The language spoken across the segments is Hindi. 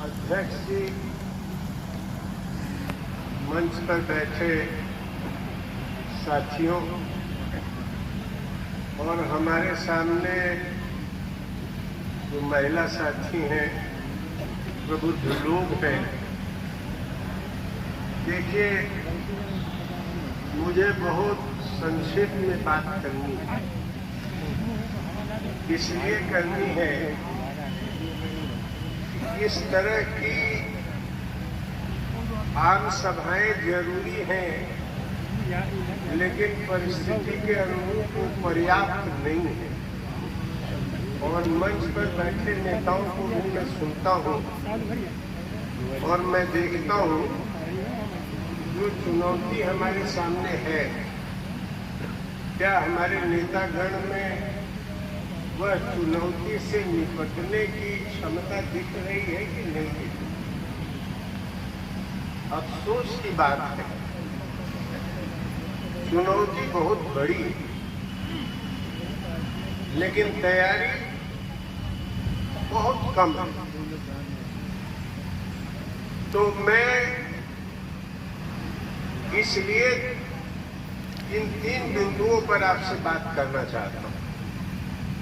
अध्यक्ष जी, मंच पर बैठे साथियों और हमारे सामने जो महिला साथी हैं, प्रबुद्ध लोग हैं, देखिए मुझे बहुत संक्षिप्त में बात करनी है। इसलिए करनी है इस तरह की आम सभाएं जरूरी हैं, लेकिन परिस्थिति के अनुरूप वो पर्याप्त नहीं है। और मंच पर बैठे नेताओं को भी मैं सुनता हूँ और मैं देखता हूँ जो चुनौती हमारे सामने है, क्या हमारे नेतागण में वह चुनौती से निपटने की क्षमता दिख रही है कि नहीं दिख रही। अफसोस की बात है, चुनौती बहुत बड़ी, लेकिन तैयारी बहुत कम है। तो मैं इसलिए इन 3 बिंदुओं पर आपसे बात करना चाहता हूं।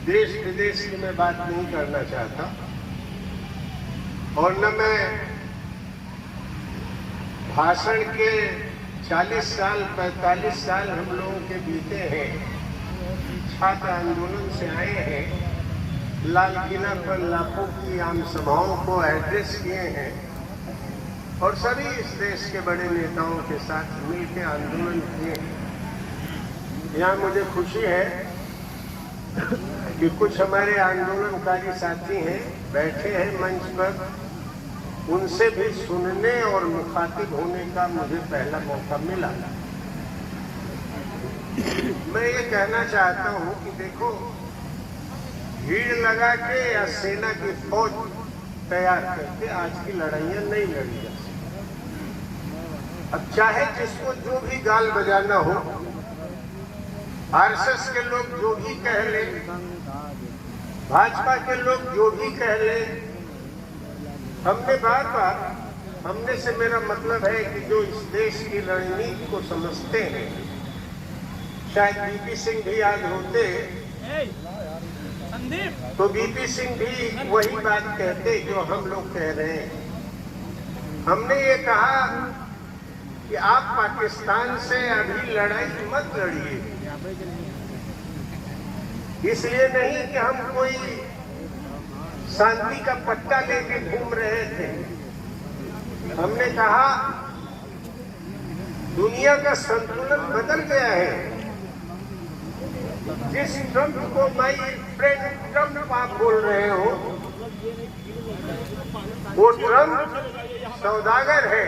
देश विदेश की मैं बात नहीं करना चाहता और न मैं भाषण के 40 साल 45 साल हम लोगों के बीते हैं, छात्र आंदोलन से आए हैं, लाल किला पर लाखों की आम सभाओं को एड्रेस किए हैं और सभी इस देश के बड़े नेताओं के साथ मिलकर आंदोलन किए हैं। यहाँ मुझे खुशी है कि कुछ हमारे आंदोलनकारी साथी हैं, बैठे हैं मंच पर, उनसे भी सुनने और मुखातिब होने का मुझे पहला मौका मिला। मैं ये कहना चाहता हूं कि देखो, भीड़ लगा के या सेना की फौज तैयार करके आज की लड़ाइयां नहीं लड़ी जा सकती। अब चाहे जिसको जो भी गाल बजाना हो, आरएसएस के लोग जो भी कह ले, भाजपा के लोग जो भी कह ले, हमने बार बार, हमने से मेरा मतलब है कि जो इस देश की रणनीति को समझते हैं, शायद बीपी सिंह भी याद होते तो बीपी सिंह भी वही बात कहते जो हम लोग कह रहे हैं। हमने ये कहा कि आप पाकिस्तान से अभी लड़ाई मत लड़िए, इसलिए नहीं कि हम कोई शांति का पट्टा लेके घूम रहे थे। हमने कहा दुनिया का संतुलन बदल गया है। जिस ट्रंप को माई फ्रेंड ट्रंप आप बोल रहे हो, वो ट्रंप सौदागर है,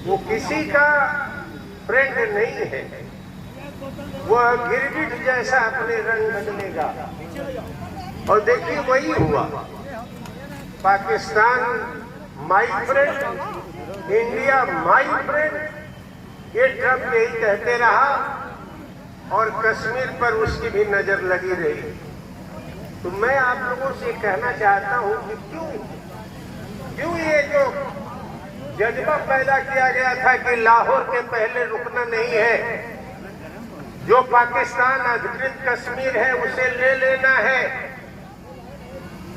वो किसी का फ्रेंड नहीं है। वह गिरगिट जैसा अपने रंग बदलेगा। और देखिए वही हुआ, Pakistan my friend, India my friend, ये ट्रंप यही कहते रहा और कश्मीर पर उसकी भी नजर लगी रही। तो मैं आप लोगों से कहना चाहता हूं कि क्यों ये जो जज्बा पैदा किया गया था कि लाहौर के पहले रुकना नहीं है, जो पाकिस्तान अधिकृत कश्मीर है उसे ले लेना है,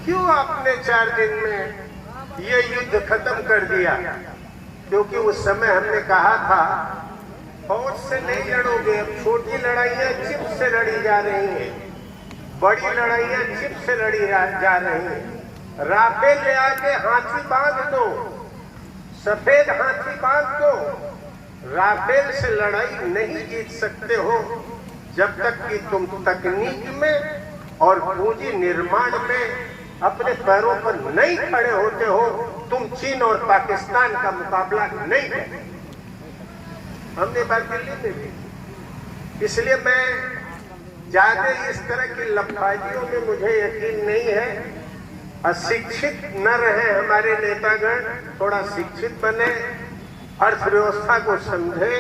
क्यों आपने 4 दिन में ये युद्ध खत्म कर दिया? क्योंकि उस समय हमने कहा था फौज से नहीं लड़ोगे, अब छोटी लड़ाइयां चिप से लड़ी जा रही हैं, बड़ी लड़ाइयां चिप से लड़ी जा रही हैं। राफेल ले आके हाथी बांध दो, सफेद हाथी बांध दो। राफेल से लड़ाई नहीं जीत सकते हो जब तक कि तुम तकनीक में और पूंजी निर्माण में अपने पैरों पर नहीं खड़े होते हो। तुम चीन और पाकिस्तान का मुकाबला नहीं करते। हमने बात दिल्ली में भी, इसलिए मैं ज्यादा इस तरह की लफाजियों में मुझे यकीन नहीं है। अशिक्षित न रहे हमारे नेतागण, थोड़ा शिक्षित बने, अर्थव्यवस्था को समझे।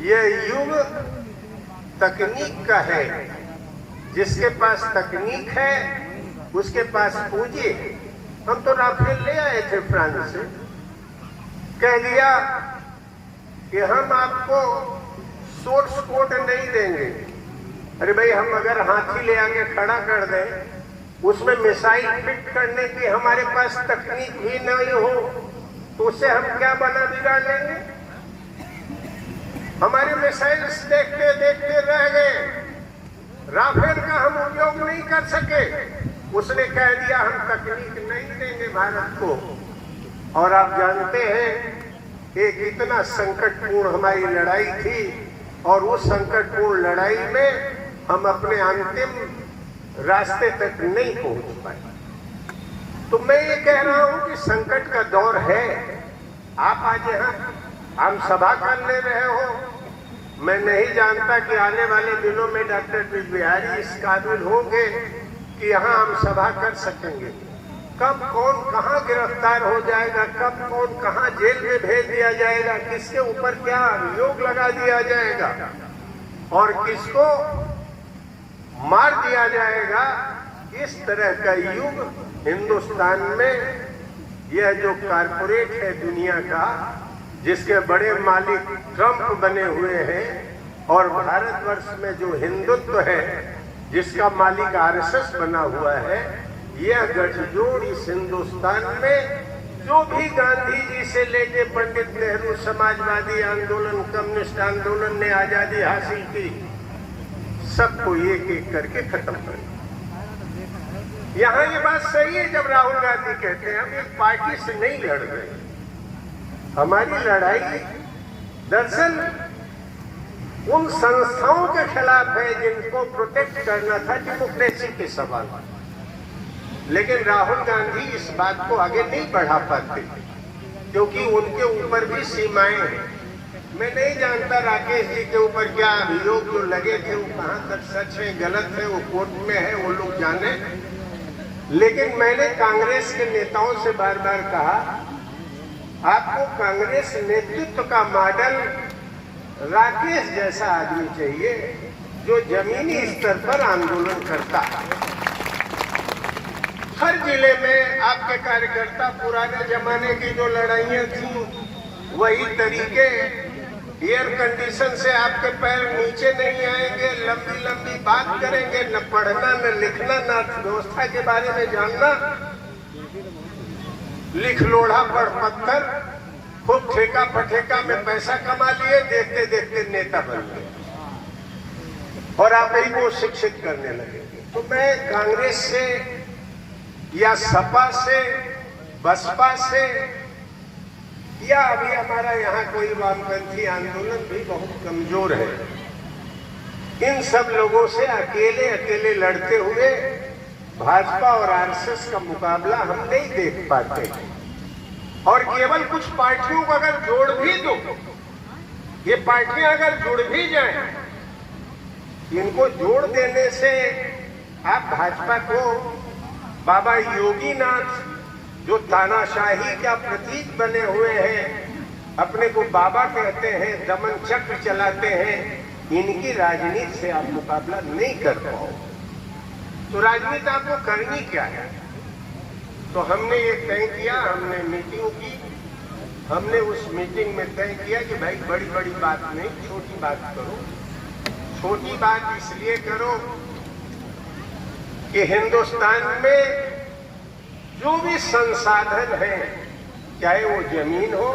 ये युग तकनीक का है, जिसके पास तकनीक है उसके पास पूंजी है। हम तो राफेल ले आए थे फ्रांस से, कह दिया कि हम आपको सोर्स कोड नहीं देंगे। अरे भाई, हम अगर हाथी ले आके खड़ा कर दें, उसमें मिसाइल फिट करने की हमारे पास तकनीक भी नहीं हो, तो उससे हम क्या बना बिगाड़ लेंगे? हमारे मिसाइल्स देखते देखते रह गए, राफेल का हम उपयोग नहीं कर सके। उसने कह दिया हम तकनीक नहीं देंगे भारत को। और आप जानते हैं एक इतना संकटपूर्ण हमारी लड़ाई थी, और उस संकटपूर्ण लड़ाई में हम अपने अंतिम रास्ते तक नहीं पहुंच पाए। तो मैं ये कह रहा हूं कि संकट का दौर है। आप आज यहाँ हम सभा कर ले रहे हो, मैं नहीं जानता कि आने वाले दिनों में डॉक्टर ब्रिज बिहारी इस काबिल होंगे कि यहाँ हम सभा कर सकेंगे। कब कौन कहाँ गिरफ्तार हो जाएगा, कब कौन कहाँ जेल में भेज दिया जाएगा, किसके ऊपर क्या अभियोग लगा दिया जाएगा और किसको मार दिया जाएगा, इस तरह का युग हिंदुस्तान में, यह जो कारपोरेट है दुनिया का, जिसके बड़े मालिक ट्रंप बने हुए हैं, और भारतवर्ष में जो हिंदुत्व है जिसका मालिक आरएसएस बना हुआ है, यह गठजोड़ इस हिंदुस्तान में जो भी गांधी जी से लेके पंडित नेहरू समाजवादी आंदोलन, कम्युनिस्ट आंदोलन ने आजादी हासिल की, सबको एक एक करके खत्म कर। यहाँ ये बात सही है जब राहुल गांधी कहते हैं हम एक पार्टी से नहीं लड़ रहे, हमारी लड़ाई दरअसल उन संस्थाओं के खिलाफ है जिनको प्रोटेक्ट करना था, डेमोक्रेसी के सवाल। लेकिन राहुल गांधी इस बात को आगे नहीं बढ़ा पाते क्योंकि उनके ऊपर भी सीमाएं हैं। मैं नहीं जानता राकेश जी के ऊपर क्या अभियोग जो लगे थे वो कहां तक सच है गलत है, वो कोर्ट में है, वो लोग जाने। लेकिन मैंने कांग्रेस के नेताओं से बार बार कहा, आपको कांग्रेस नेतृत्व का मॉडल राकेश जैसा आदमी चाहिए जो जमीनी स्तर पर आंदोलन करता है। हर जिले में आपके कार्यकर्ता पुराने जमाने की जो लड़ाइयां थी वही तरीके, एयर कंडीशन से आपके पैर नीचे नहीं आएंगे, लंबी लंबी बात करेंगे, न पढ़ना न लिखना न अर्थव्यवस्था के बारे में जानना, लिख लोढ़ा पढ़ पत्थर, खूब ठेका पठेका में पैसा कमा लिए, देखते देखते नेता बन गए और आप ही को शिक्षित करने लगे। तो मैं कांग्रेस से या सपा से, बसपा से, या अभी हमारा यहाँ कोई वामपंथी आंदोलन भी बहुत कमजोर है, इन सब लोगों से अकेले अकेले लड़ते हुए भाजपा और आरएसएस का मुकाबला हम नहीं देख पाते। और केवल कुछ पार्टियों को अगर जोड़ भी दो, ये पार्टियां अगर जुड़ भी जाएं, इनको जोड़ देने से आप भाजपा को बाबा योगीनाथ जो तानाशाही का प्रतीक बने हुए हैं, अपने को बाबा कहते हैं, दमन चक्र चलाते हैं, इनकी राजनीति से आप मुकाबला नहीं कर पाओ। तो राजनीति आपको करनी क्या है? तो हमने ये तय किया, हमने मीटिंग की, हमने उस मीटिंग में तय किया कि भाई बड़ी बड़ी बात नहीं, छोटी बात करो। छोटी बात इसलिए करो कि हिंदुस्तान में जो भी संसाधन है, चाहे वो जमीन हो,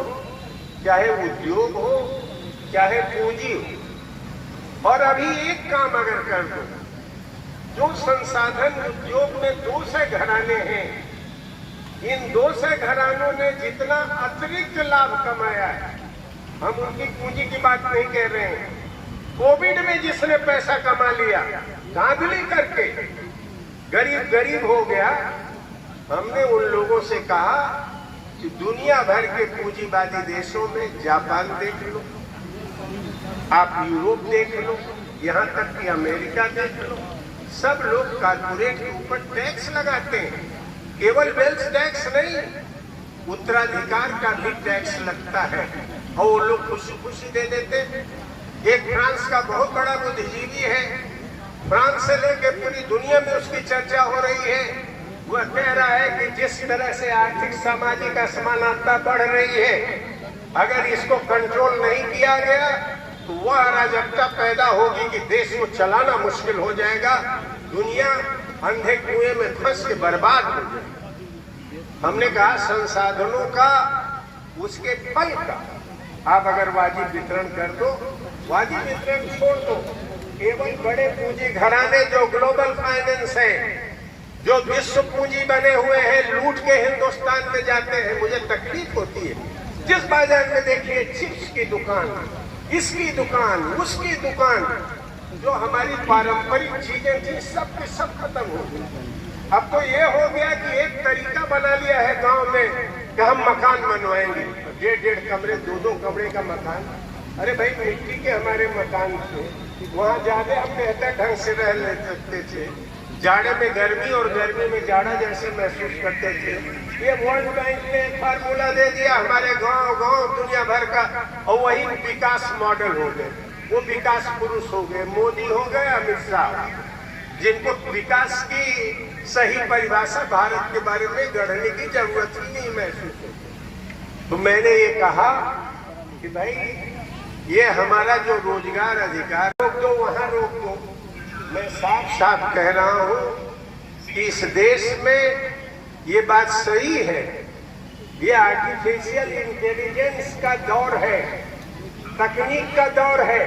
चाहे उद्योग हो, चाहे पूंजी हो, और अभी एक काम अगर कर दो, जो संसाधन उद्योग में 200 घराने हैं, इन 200 घरानों ने जितना अतिरिक्त लाभ कमाया है, हम उनकी पूंजी की बात नहीं कह रहे हैं, कोविड में जिसने पैसा कमा लिया धांधली करके, गरीब गरीब हो गया, हमने उन लोगों से कहा कि दुनिया भर के पूंजीवादी देशों में जापान देख लो, आप यूरोप देख लो, यहाँ तक कि अमेरिका देख लो, सब लोग कॉर्पोरेट के ऊपर टैक्स लगाते हैं। केवल वेल्थ टैक्स नहीं, उत्तराधिकार का भी टैक्स लगता है और वो लोग खुशी खुशी दे देते। एक फ्रांस का बहुत बड़ा बुद्धिजीवी है, फ्रांस से लेकर पूरी दुनिया में उसकी चर्चा हो रही है वह कह रहा है कि जिस तरह से आर्थिक सामाजिक असमानता बढ़ रही है, अगर इसको कंट्रोल नहीं किया गया तो वह अराजकता पैदा होगी कि देश को चलाना मुश्किल हो जाएगा, दुनिया अंधे कुएं में फंस के बर्बाद हो जाएगी। हमने कहा संसाधनों का, उसके फल का आप अगर वाजिब वितरण कर दो, वाजिब वितरण छोड़ दो, केवल बड़े पूंजी घराने जो ग्लोबल फाइनेंस है, जो विश्व पूंजी बने हुए हैं, लूट के हिंदुस्तान में जाते हैं। मुझे तकलीफ होती है, जिस बाजार में देखिए चिप्स की दुकान, इसकी दुकान, उसकी दुकान, जो हमारी पारंपरिक चीजें थी सब के सब खत्म हो गई। अब तो ये हो गया कि एक तरीका बना लिया है गांव में कि हम मकान बनवाएंगे, 1.5 कमरे 2-2 कमरे का मकान। अरे भाई, मिट्टी के हमारे मकान थे, वहाँ ज्यादा हम बेहतर ढंग से रह ले सकते थे, जाड़े में गर्मी और गर्मी में जाड़ा जैसे महसूस करते थे। ये वर्ल्ड बैंक ने फार्मूला दे दिया हमारे गांव गांव दुनिया भर का, और वही विकास मॉडल हो गए, वो विकास पुरुष हो गए, मोदी हो गए, अमित शाह, जिनको विकास की सही परिभाषा भारत के बारे में गढ़ने की जरूरत ही नहीं महसूस होती। तो मैंने ये कहा कि भाई, ये हमारा जो रोजगार अधिकार रोक दो, वहां रोक दो। मैं साफ साफ कह रहा हूं कि इस देश में ये बात सही है, ये आर्टिफिशियल इंटेलिजेंस का दौर है, तकनीक का दौर है।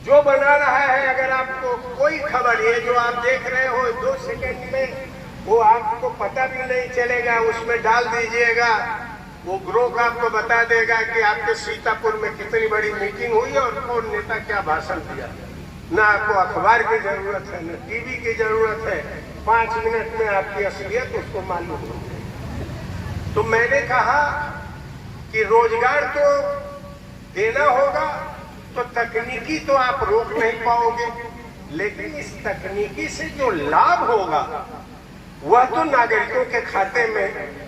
जो बना रहा है, अगर आपको कोई खबर, ये जो आप देख रहे हो 2 सेकंड में, वो आपको पता भी नहीं चलेगा, उसमें डाल दीजिएगा, वो ग्रोक आपको बता देगा कि आपके सीतापुर में कितनी बड़ी मीटिंग हुई और कौन नेता क्या भाषण दिया। ना आपको अखबार की जरूरत है, न टीवी की जरूरत है, 5 मिनट में आपकी असलियत उसको मालूम हो गई। तो मैंने कहा कि रोजगार तो देना होगा, तो तकनीकी तो आप रोक नहीं पाओगे, लेकिन इस तकनीकी से जो लाभ होगा वह तो नागरिकों के खाते में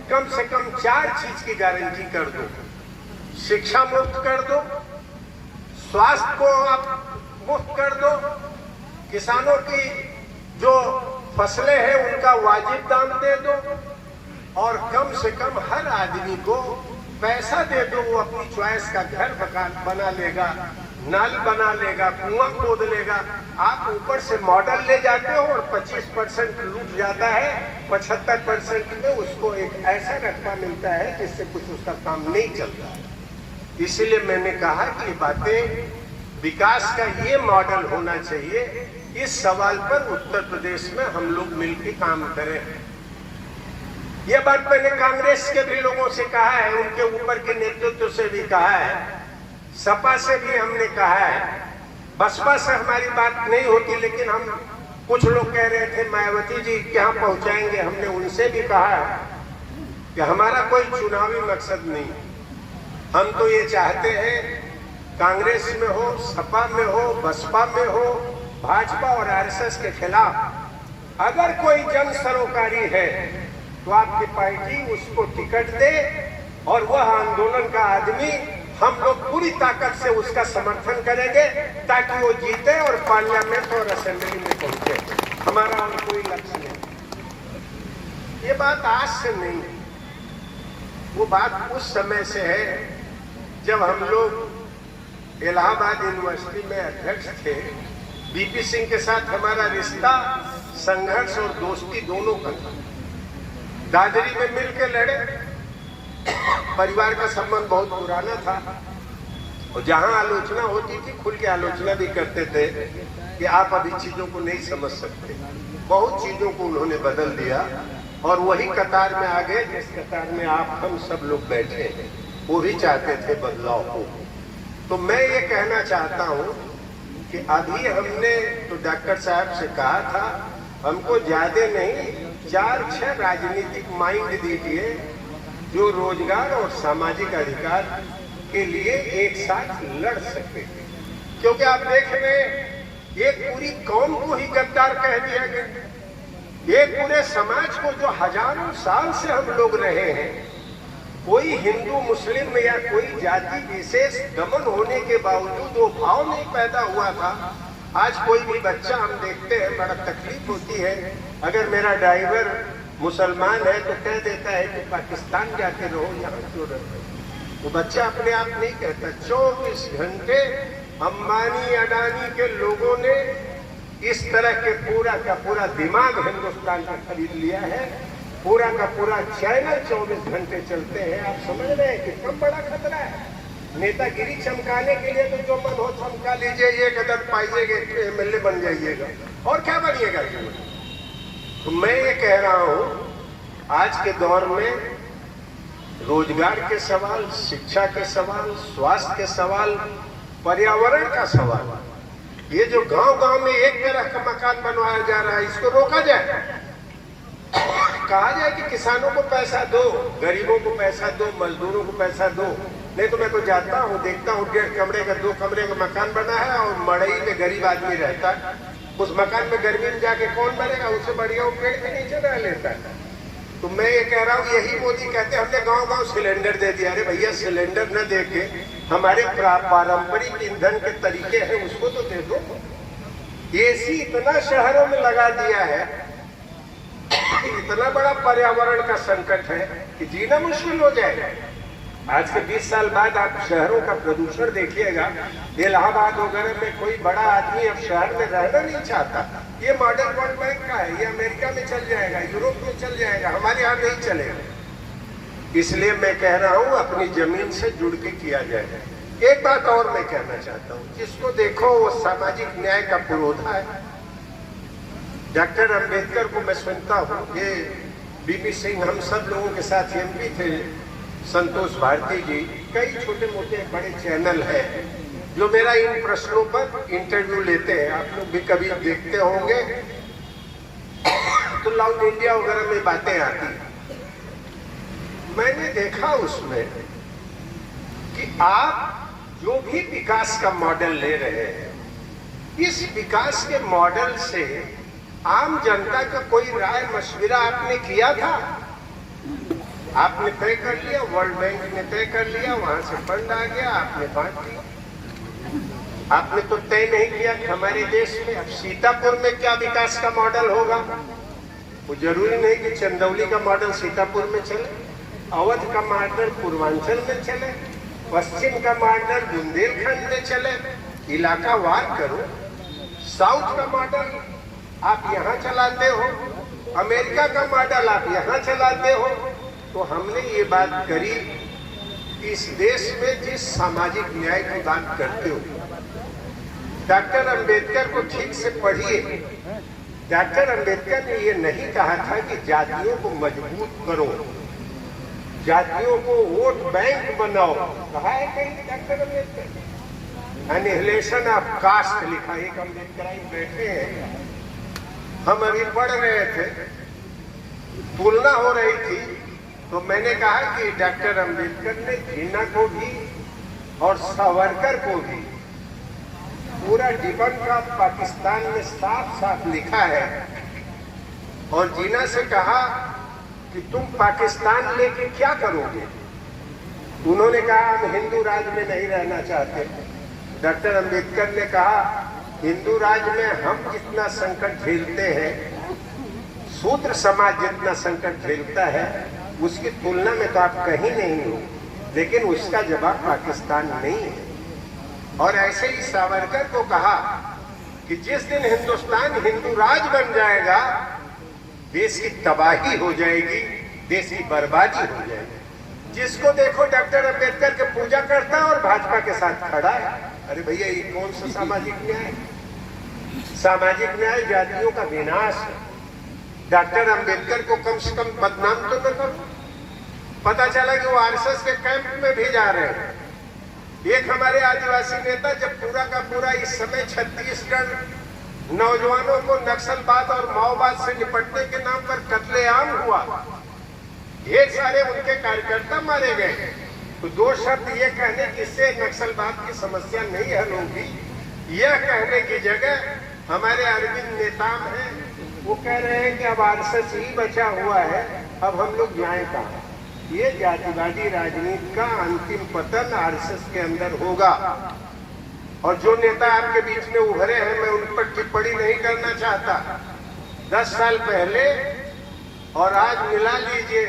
कम से कम 4 चीज की गारंटी कर दो। शिक्षा मुफ्त कर दो, स्वास्थ्य को आप मुफ्त कर दो, किसानों की जो फसलें हैं उनका वाजिब दाम दे दो, और कम से कम हर आदमी को पैसा दे दो, वो अपनी चॉइस का घर बना लेगा, नाली बना लेगा, कुआं खोद लेगा। आप ऊपर से मॉडल ले जाते हो और 25% लूट जाता है, 75% में उसको एक ऐसा रकबा मिलता है जिससे कुछ उसका काम नहीं चलता। इसीलिए मैंने कहा कि बातें, विकास का ये मॉडल होना चाहिए। इस सवाल पर उत्तर प्रदेश में हम लोग मिलकर काम करें। ये बात मैंने कांग्रेस के भी लोगों से कहा है, उनके ऊपर के नेतृत्व से भी कहा है, सपा से भी हमने कहा है, बसपा से हमारी बात नहीं होती, लेकिन हम कुछ लोग कह रहे थे मायावती जी क्या पहुंचाएंगे, हमने उनसे भी कहा है कि हमारा कोई चुनावी मकसद नहीं, हम तो ये चाहते हैं कांग्रेस में हो, सपा में हो, बसपा में हो, भाजपा और आरएसएस के खिलाफ अगर कोई जन सरोकारी है तो आपकी पार्टी उसको टिकट दे, और वह आंदोलन का आदमी हम लोग पूरी ताकत से उसका समर्थन करेंगे ताकि वो जीते और पार्लियामेंट और असेंबली में पहुंचे। हमारा और कोई लक्ष्य नहीं। ये बात आज से नहीं, वो बात उस समय से है जब हम लोग इलाहाबाद यूनिवर्सिटी में अध्यक्ष थे। बीपी सिंह के साथ हमारा रिश्ता संघर्ष और दोस्ती दोनों का था। दादरी में मिलकर लड़े, परिवार का संबंध बहुत पुराना था, और जहां आलोचना होती थी खुल के आलोचना भी करते थे कि आप अभी चीजों को नहीं समझ सकते। बहुत चीजों को उन्होंने बदल दिया और वही कतार में आ गए जिस कतार में आप हम सब लोग बैठे। वो भी चाहते थे बदलाव को। तो मैं ये कहना चाहता हूँ कि अभी हमने तो डॉक्टर साहब से कहा था, हमको ज्यादा नहीं 4-6 राजनीतिक माइंड दीजिए जो रोजगार और सामाजिक अधिकार के लिए एक साथ लड़ सकते थे। क्योंकि आप देख रहे हैं एक पूरी कौम को ही गद्दार कह दिया गया, एक पूरे समाज को जो हजारों साल से हम लोग रहे हैं, कोई हिंदू मुस्लिम या कोई जाति विशेष दमन होने के बावजूद वो भाव नहीं पैदा हुआ था। आज कोई भी बच्चा हम देखते हैं, बड़ा तकलीफ होती है। अगर मेरा ड्राइवर मुसलमान है तो कह देता है कि पाकिस्तान जाके रहो, यहाँ क्यों रहो। तो बच्चा अपने आप नहीं कहता। 24 घंटे अंबानी अडानी के लोगों ने इस तरह के पूरा का पूरा दिमाग हिंदुस्तान का खरीद लिया है। पूरा का पूरा चैनल 24 घंटे चलते हैं। आप समझ रहे हैं कि कम बड़ा खतरा है। नेतागिरी चमकाने के लिए तो जो मन हो चमका लीजिए, 1 अदद पाइएगा, MLA बन जाइएगा, और क्या बनिएगा। तो मैं ये कह रहा हूं, आज के दौर में रोजगार के सवाल, शिक्षा के सवाल, स्वास्थ्य के सवाल, पर्यावरण का सवाल, ये जो गांव-गांव में एक तरह का मकान बनवाया जा रहा है, इसको रोका जाए। कहा जाए कि किसानों को पैसा दो, गरीबों को पैसा दो, मजदूरों को पैसा दो। नहीं तो मैं तो जाता हूँ, देखता हूँ 1.5 कमरे का 2 कमरे का मकान बना है और मड़ई में गरीब आदमी रहता है। उस मकान में गर्मी में जाके कौन बनेगा? उससे बढ़िया वो पेड़ के नीचे रह लेता है। तो मैं ये कह रहा हूँ, यही मोदी कहते हैं हमने गांव-गांव सिलेंडर दे दिया। अरे भैया, सिलेंडर न दे के हमारे पारंपरिक ईंधन के तरीके हैं उसको तो दे दो। एसी इतना शहरों में लगा दिया है, इतना बड़ा पर्यावरण का संकट है कि जीना मुश्किल हो जाएगा। आज के 20 साल बाद आप शहरों का प्रदूषण देखिएगा। इलाहाबाद वगैरह में कोई बड़ा आदमी अब शहर में रहना नहीं चाहता। ये मॉडल वर्ल्ड बैंक का है, ये अमेरिका में चल जाएगा, यूरोप में चल जाएगा, हमारे यहाँ नहीं चलेगा। इसलिए मैं कह रहा हूँ, अपनी जमीन से जुड़ के किया जाए। एक बात और मैं कहना चाहता हूँ, जिसको देखो वो सामाजिक न्याय का पुरोधा है। डॉक्टर अंबेडकर को मैं सुनता हूँ, ये बीपी सिंह, हम सब लोगों के साथ MP थे, संतोष भारती जी, कई छोटे मोटे बड़े चैनल हैं जो मेरा इन प्रश्नों पर इंटरव्यू लेते हैं। आप लोग भी कभी देखते होंगे तो लाउड इंडिया वगैरह में बातें आती। मैंने देखा उसमें कि आप जो भी विकास का मॉडल ले रहे हैं, इस विकास के मॉडल से आम जनता का कोई राय मशविरा आपने किया था? आपने तय कर लिया, वर्ल्ड बैंक ने तय कर लिया, वहां से फंड आ गया, आपने बांट दिया। आपने तो तय नहीं किया कि हमारे देश में अब सीतापुर में क्या विकास का मॉडल होगा। वो जरूरी नहीं कि चंदौली का मॉडल सीतापुर में चले, अवध का मॉडल पूर्वांचल में चले, पश्चिम का मॉडल बुंदेलखंड में चले। इलाका वार करो। साउथ का मॉडल आप यहाँ चलाते हो, अमेरिका का मॉडल आप यहाँ चलाते हो। तो हमने ये बात करी, इस देश में जिस सामाजिक न्याय की बात करते हो, डॉक्टर अंबेडकर को ठीक से पढ़िए। डॉक्टर अंबेडकर ने ये नहीं कहा था कि जातियों को मजबूत करो, जातियों को वोट बैंक बनाओ। कहा है कहीं doctor Ambedkar? Annihilation of caste लिखा। एक अंबेडकर बैठे हैं, हम अभी पढ़ रहे थे, तुलना हो रही थी, तो मैंने कहा कि डॉक्टर अंबेडकर ने जिन्ना को भी और सावरकर को भी पूरा जीवन का पाकिस्तान में साफ साफ लिखा है। और जिन्ना से कहा कि तुम पाकिस्तान लेके क्या करोगे? उन्होंने कहा हम हिंदू राज में नहीं रहना चाहते। डॉक्टर अंबेडकर ने कहा हिंदू राज में हम जितना संकट झेलते हैं, शूद्र समाज जितना संकट झेलता है, उसकी तुलना में तो आप कहीं नहीं हो। लेकिन उसका जवाब पाकिस्तान नहीं है। और ऐसे ही सावरकर को कहा कि जिस दिन हिंदुस्तान हिंदू राज बन जाएगा, देश की तबाही हो जाएगी, देश की बर्बादी हो जाएगी। जिसको देखो डॉक्टर अंबेडकर के पूजा करता है और भाजपा के साथ खड़ा है। अरे भैया, ये कौन सा सामाजिक न्याय? सामाजिक न्याय जातियों का विनाश है। डॉक्टर अंबेडकर को कम से कम बदनाम तो न करो। पता चला कि वो RSS के कैंप में भी जा रहे हैं। एक हमारे आदिवासी नेता, जब पूरा का पूरा इस समय छत्तीसगढ़ नौजवानों को नक्सलवाद और माओवाद से निपटने के नाम पर कत्लेआम हुआ, ढेर सारे उनके कार्यकर्ता मारे गए, तो 2 शब्द ये कहने जिससे नक्सलवाद की समस्या नहीं हल होगी, यह कहने की जगह हमारे अरविंद नेताम हैं, वो कह रहे हैं कि अब RSS ही बचा हुआ है, अब हम लोग जाएं कहाँ। ये जातिवादी राजनीति का अंतिम पतन RSS के अंदर होगा। और जो नेता आपके बीच में उभरे हैं, मैं उन पर टिप्पणी नहीं करना चाहता। 10 साल पहले और आज मिला लीजिए,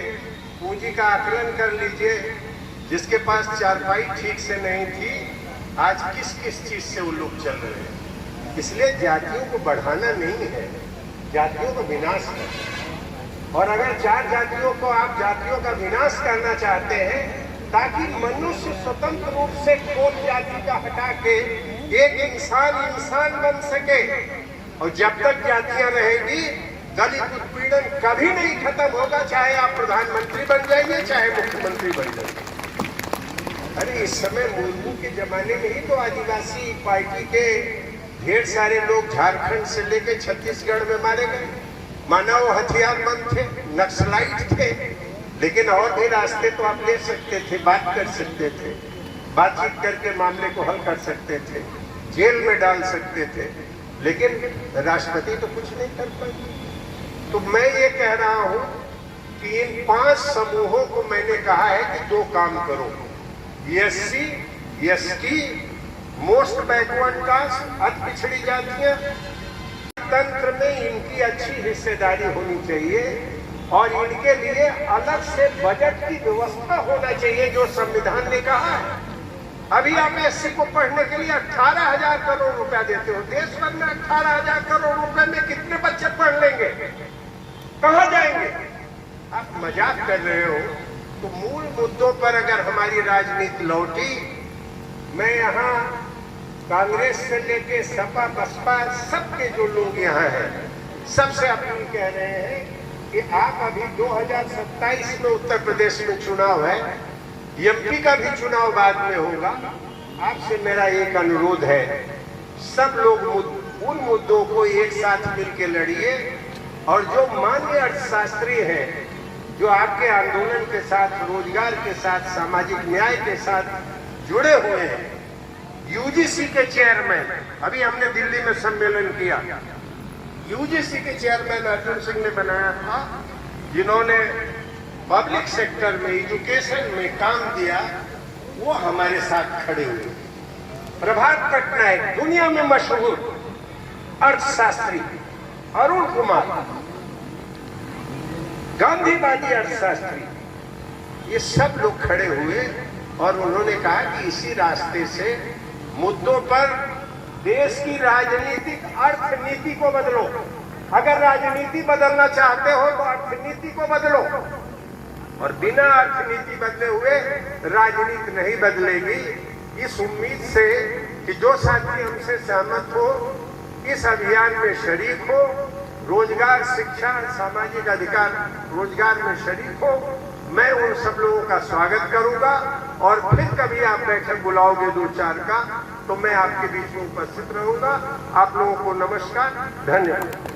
पूंजी का आकलन कर लीजिए, जिसके पास चारपाई ठीक से नहीं थी, आज किस किस चीज से वो लोग चल रहे हैं। इसलिए जातियों को बढ़ाना नहीं है, जातियों का विनाश है। और अगर 4 जातियों को आप जातियों का विनाश करना चाहते हैं ताकि मनुष्य स्वतंत्र रूप से कोई जाति का हटा के एक इंसान बन सके, और जब तक जातियां रहेगी दलित उत्पीड़न कभी नहीं खत्म होगा, चाहे आप प्रधानमंत्री बन जाइए चाहे मुख्यमंत्री बन जाइए। अरे इस समय मुर्मू के जमाने में ही तो आदिवासी पार्टी के ढेर सारे लोग झारखंड से लेकर छत्तीसगढ़ में मारे गए। माना वो हथियारबंद थे, नक्सलाइट थे, लेकिन और भी रास्ते तो आप ले सकते थे, बात कर सकते थे, बातचीत करके मामले को हल कर सकते थे, जेल में डाल सकते थे, लेकिन राष्ट्रपति तो कुछ नहीं कर पाए। तो मैं ये कह रहा हूं कि इन 5 समूहों को मैंने कहा है कि 2 काम करो, SC, ST, most backward caste, अति पिछड़ी जातियां, तंत्र में इनकी अच्छी हिस्सेदारी होनी चाहिए और इनके लिए अलग से बजट की व्यवस्था होना चाहिए, जो संविधान ने कहा है। अभी आप एससी को पढ़ने के लिए 18,000 करोड़ रुपया देते हो। देश भर में 18,000 करोड़ रुपए में कितने बच्चे पढ़ लेंगे, कहां जाएंगे? आप मजाक कर रहे हो। तो मूल मुद्दों पर अगर हमारी राजनीति लौटी, मैं यहाँ कांग्रेस से लेके सपा बसपा सबके जो लोग यहाँ हैं सबसे अपील कह रहे हैं कि आप अभी 2027 में उत्तर प्रदेश में चुनाव है, एमपी का भी चुनाव बाद में होगा। आपसे मेरा एक अनुरोध है, सब लोग उन मुद्दों को एक साथ मिलकर लड़िए, और जो मान्य अर्थशास्त्री हैं, जो आपके आंदोलन के साथ, रोजगार के साथ, सामाजिक न्याय के साथ जुड़े हुए हैं, यूजीसी के चेयरमैन, अभी हमने दिल्ली में सम्मेलन किया, यूजीसी के चेयरमैन अर्जुन सिंह ने बनाया था, जिन्होंने पब्लिक सेक्टर में, एजुकेशन में काम दिया, वो हमारे साथ खड़े हुए। प्रभात पटनायक, दुनिया में मशहूर अर्थशास्त्री, अरुण कुमार, गांधीवादी अर्थशास्त्री, ये सब लोग खड़े हुए और उन्होंने कहा कि इसी रास्ते से मुद्दों पर देश की राजनीतिक अर्थनीति को बदलो। अगर राजनीति बदलना चाहते हो तो अर्थनीति को बदलो, और बिना अर्थनीति बदले हुए राजनीति नहीं बदलेगी। इस उम्मीद से कि जो साथी हमसे सहमत हो, इस अभियान में शरीक हो, रोजगार, शिक्षा, सामाजिक अधिकार, रोजगार में शरीक हो, मैं उन सब लोगों का स्वागत करूंगा। और फिर कभी आप बैठक बुलाओगे 2-4 का, तो मैं आपके बीच में उपस्थित रहूंगा। आप लोगों को नमस्कार, धन्यवाद।